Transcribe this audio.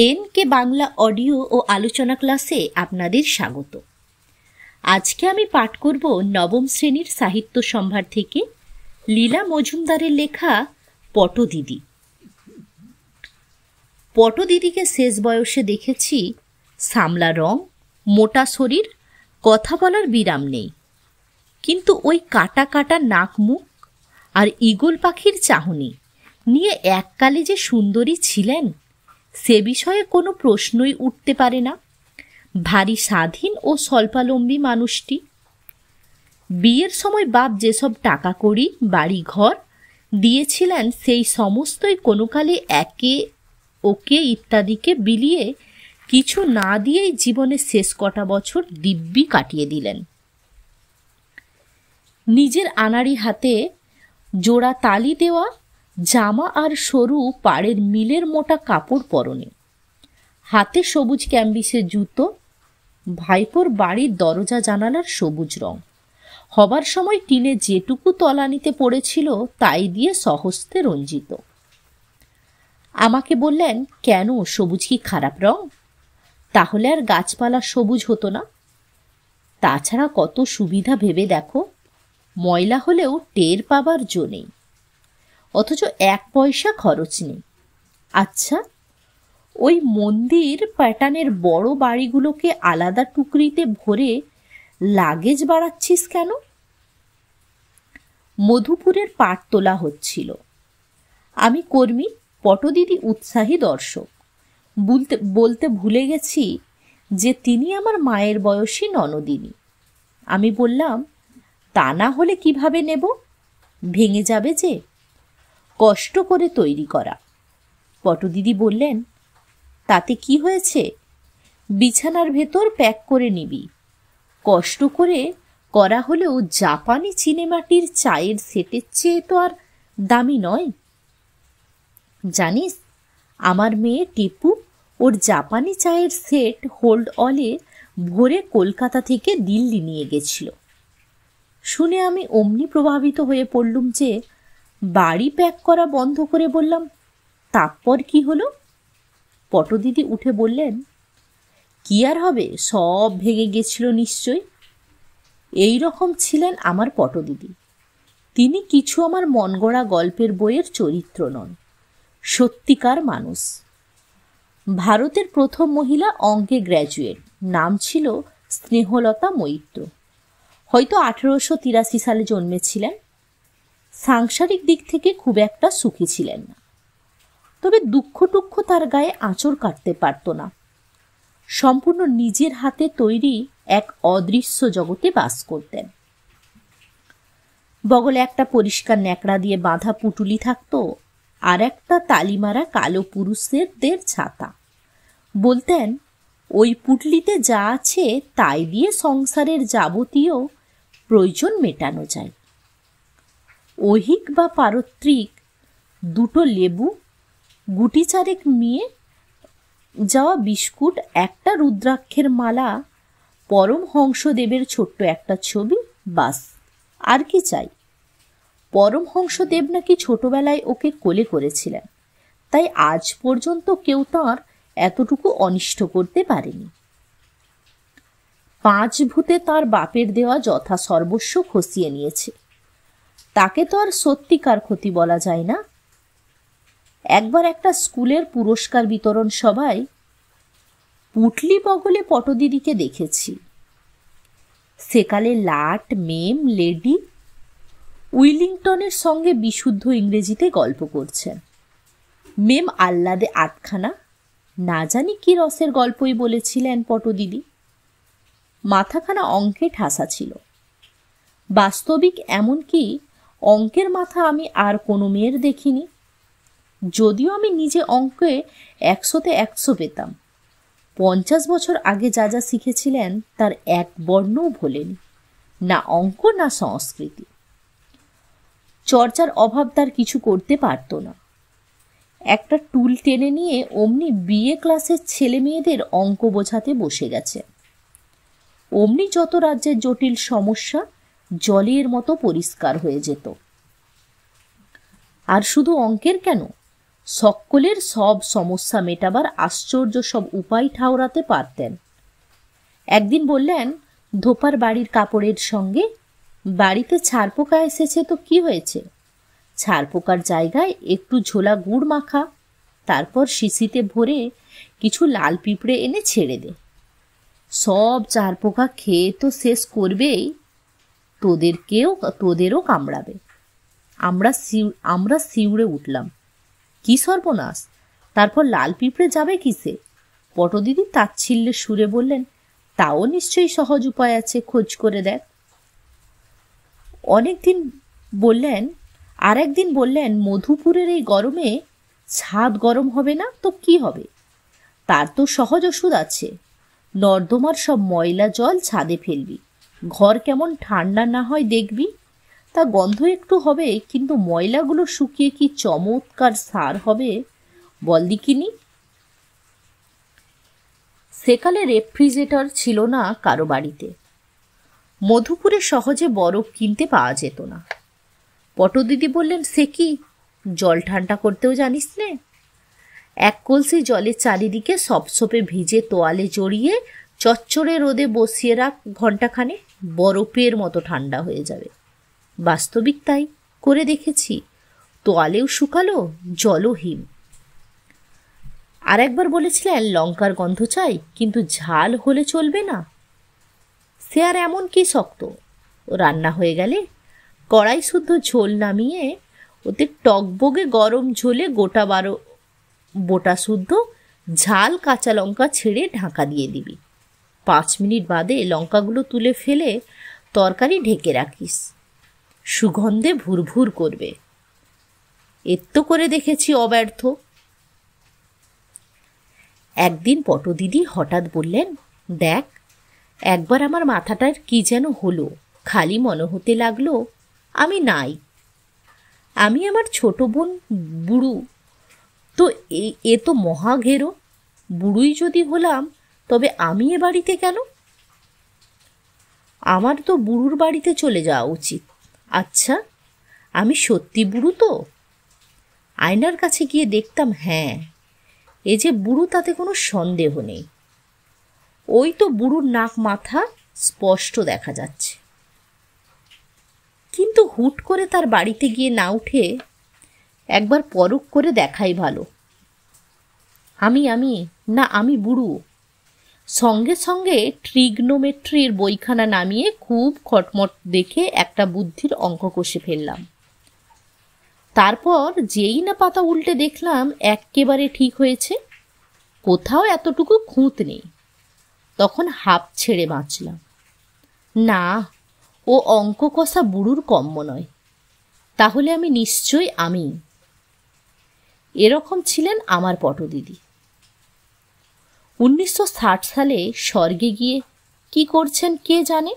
NK Bangla audio ও আলোচনা ক্লাসে আপনাদের স্বাগত। আজকে আমি পাঠ করব নবম শ্রেণীর সাহিত্য সম্ভার থেকে লীলা মজুমদারের লেখা পটদিদি। পটদিদিকে শেষ বয়সে দেখেছি, সামলা রং, মোটা শরীর, কথা বলার বিরাম নেই, কিন্তু ওই কাটা কাটা নাক মুখ আর ঈগল পাখির চাহনি নিয়ে এককালে যে সুন্দরী ছিলেন সে বিষয়ে কোনো প্রশ্নই উঠতে পারে না। ভারী স্বাধীন ও স্বল্পালম্বী মানুষটি। বিয়ের সময় বাপ যেসব টাকা কড়ি, বাড়ি ঘর দিয়েছিলেন সেই সমস্তই কোনো কালে একে ওকে ইত্যাদিকে বিলিয়ে কিছু না দিয়েই জীবনের শেষ কটা বছর দিব্যি কাটিয়ে দিলেন। নিজের আনাড়ি হাতে জোড়া তালি দেওয়া জামা আর সরু পাড়ের মিলের মোটা কাপড় পরনে, হাতে সবুজ ক্যাম্বিসের জুতো, ভাইপোর বাড়ির দরজা জানালার সবুজ রং, হবার সময় টিনে যেটুকু তলানিতে পড়েছিল তাই দিয়ে সহস্তে রঞ্জিত। আমাকে বললেন, কেন, সবুজ কি খারাপ রং? তাহলে আর গাছপালা সবুজ হতো না? তাছাড়া কত সুবিধা ভেবে দেখো, ময়লা হলেও টের পাবার জো নেই, অথচ 1 পয়সা খরচ নেই। আচ্ছা, ওই মন্দির প্যাটার্নের বড় বাড়িগুলোকে আলাদা টুকরিতে ভরে লাগেজ বাড়াচ্ছিস কেন? মধুপুরের পাট তোলা হচ্ছিল। আমি কর্মী, পটদিদি উৎসাহী দর্শক। বলতে ভুলে গেছি যে তিনি আমার মায়ের বয়সী ননদিনী। আমি বললাম, তা না হলে কিভাবে নেব? ভেঙে যাবে যে, কষ্ট করে তৈরি করা। পটদিদি বললেন, তাতে কি হয়েছে, বিছানার ভেতর প্যাক করে নিবি। কষ্ট করে করা হলেও জাপানি চিনেমাটির চায়ের সেটের চেয়ে তো আর দামি নয়। জানিস, আমার মেয়ে টিপু ওর জাপানি চায়ের সেট হোল্ড অলে ভরে কলকাতা থেকে দিল্লি নিয়ে গেছিল। শুনে আমি অমনি প্রভাবিত হয়ে পড়লুম যে বাড়ি প্যাক করা বন্ধ করে বললাম, তারপর কি হলো? পটদিদি উঠে বললেন, কি আর হবে, সব ভেঙে গেছিল নিশ্চয়। এই রকম ছিলেন আমার পটদিদি। তিনি কিছু আমার মন গড়া গল্পের বইয়ের চরিত্র নন, সত্যিকার মানুষ। ভারতের প্রথম মহিলা অঙ্কে গ্র্যাজুয়েট, নাম ছিল স্নেহলতা মৈত্র। হয়তো 1883 সালে জন্মেছিলেন। সাংসারিক দিক থেকে খুব একটা সুখী ছিলেন না, তবে দুঃখ টুক্ষ তার গায়ে আঁচড় কাটতে পারত না। সম্পূর্ণ নিজের হাতে তৈরি এক অদৃশ্য জগতে বাস করতেন। বগলে একটা পরিষ্কার ন্যাকড়া দিয়ে বাঁধা পুটুলি থাকত, আর একটা তালিমারা কালো পুরুষদের ছাতা। বলতেন, ওই পুটলিতে যা আছে তাই দিয়ে সংসারের যাবতীয় প্রয়োজন মেটানো যায়। ঐহিক বা পারত্রিক 2টো লেবু, গুটি চারেক নিয়ে যাওয়া বিস্কুট, একটা রুদ্রাক্ষের মালা, পরমহংসদেবের ছোট্ট একটা ছবি, বাস। আর কি চাই? পরমহংসদেব নাকি ছোটবেলায় ওকে কোলে করেছিলেন, তাই আজ পর্যন্ত কেউ তাঁর এতটুকু অনিষ্ট করতে পারেনি। 5 ভূতে তার বাপের দেওয়া যথা সর্বস্ব খসিয়ে নিয়েছে, তাকে তো আর সত্যিকার ক্ষতি বলা যায় না। একবার একটা স্কুলের পুরস্কার বিতরণ সভায় পুটলি বগলে পটদিদিকে দেখেছি। সেকালে লাট, মেম, লেডি উইলিংটনের সঙ্গে বিশুদ্ধ ইংরেজিতে গল্প করছেন। মেম আহ্লাদে 8খানা, না জানি কি রসের গল্পই বলেছিলেন পটদিদি। মাথাখানা অঙ্কে ঠাসা ছিল। বাস্তবিক এমনকি অঙ্কের মাথা আমি আর কোনো মেয়ের দেখিনি। যদিও আমি নিজে অঙ্কে 100তে 100 পেতাম। 50 বছর আগে যা যা শিখেছিলেন তার এক বর্ণও ভোলেনি, না অঙ্ক না সংস্কৃতি। চর্চার অভাব তার কিছু করতে পারত না। একটা টুল টেনে নিয়ে অমনি বিএ ক্লাসের ছেলে মেয়েদের অঙ্ক বোঝাতে বসে গেছে। অমনি যত রাজ্যের জটিল সমস্যা জলের মতো পরিষ্কার হয়ে যেত। আর শুধু অঙ্কের কেন, সকলের সব সমস্যা মেটাবার আশ্চর্য সব উপায় ঠাউরাতে পারতেন। একদিন বললেন, ধোপার বাড়ির কাপড়ের সঙ্গে বাড়িতে ছারপোকা এসেছে তো কি হয়েছে, ছারপোকার জায়গায় একটু ঝোলা গুড় মাখা, তারপর শিশিতে ভরে কিছু লাল পিঁপড়ে এনে ছেড়ে দে, সব ছারপোকা খেয়ে তো শেষ করবেই, তোদেরও কামড়াবে। আমরা শিউড়ে উঠলাম, কি সর্বনাশ, তারপর লাল পিঁপড়ে যাবে কিসে? পটদিদি তাচ্ছিল্যের সুরে বললেন, তাও নিশ্চয়ই সহজ উপায় আছে, খোঁজ করে দেখ। একদিন বললেন মধুপুরের এই গরমে ছাদ গরম হবে না তো কি হবে, তার তো সহজ ওষুধ আছে, নর্দমার সব ময়লা জল ছাদে ফেলবি, ঘর কেমন ঠান্ডা না হয় দেখবি, তা গন্ধ একটু হবে কিন্তু ময়লাগুলো শুকিয়ে কি চমৎকার সার হবে বল দিকিনি। সেকালে রেফ্রিজারেটর ছিল না কারো বাড়িতে, মধুপুরে সহজে বরফ কিনতে পাওয়া যেত না। পটদিদি বললেন, সে কি, জল ঠান্ডা করতেও জানিস নে? এক কলসি জলের চারিদিকে সপসপে ভিজে তোয়ালে জড়িয়ে চচ্চড়ে রোদে বসিয়ে রাখ ঘণ্টাখানে, বরফের মতো ঠান্ডা হয়ে যাবে। বাস্তবিক তাই করে দেখেছি, তোয়ালেও শুকালো, জলও হিম। আর একবার বলেছিলেন লঙ্কার গন্ধ চাই কিন্তু ঝাল হলে চলবে না, সে আর এমন কি শক্ত, রান্না হয়ে গেলে কড়াই শুদ্ধ ঝোল নামিয়ে ওতে টকবগে গরম ঝোলে বোটা শুদ্ধ ঝাল কাঁচা লঙ্কা ছেড়ে ঢাকা দিয়ে দিবি, 5 মিনিট বাদে লঙ্কাগুলো তুলে ফেলে তরকারি ঢেকে রাখিস, সুগন্ধে ভুরভুর করবে। এত্তো করে দেখেছি অব্যর্থ। একদিন পটদিদি হঠাৎ বললেন, দেখ, একবার আমার মাথাটার কি যেন হলো, খালি মনে হতে লাগলো আমি নাই, আমি আমার ছোট বোন বুড়ু, তো এ তো মহা ঘেরো, বুড়ুই যদি হলাম তবে আমি এ বাড়িতে কেন? আমার তো বুড়ুর বাড়িতে চলে যাওয়া উচিত। আচ্ছা, আমি সত্যি বুড়ু তো? আয়নার কাছে গিয়ে দেখতাম, হ্যাঁ, এ যে বুড়ু তাতে কোনো সন্দেহ নেই, ওই তো বুড়ুর নাক মাথা স্পষ্ট দেখা যাচ্ছে। কিন্তু হুট করে তার বাড়িতে গিয়ে না উঠে একবার পরখ করে দেখাই ভালো, আমি বুড়ু। সঙ্গে সঙ্গে ট্রিগনোমেট্রির বইখানা নামিয়ে খুব খটমট দেখে একটা বুদ্ধির অঙ্ক কষে ফেললাম। তারপর যেই না পাতা উল্টে দেখলাম এক্কেবারে ঠিক হয়েছে, কোথাও এতটুকু খুঁত নেই। তখন হাঁপ ছেড়ে বাঁচলাম। না, ও অঙ্ক কষা বুড়ুর কম্য নয়, তাহলে আমি নিশ্চয়ই আমি। এরকম ছিলেন আমার পটদিদি। 1960 সালে স্বর্গে গিয়ে কি করছেন কে জানে।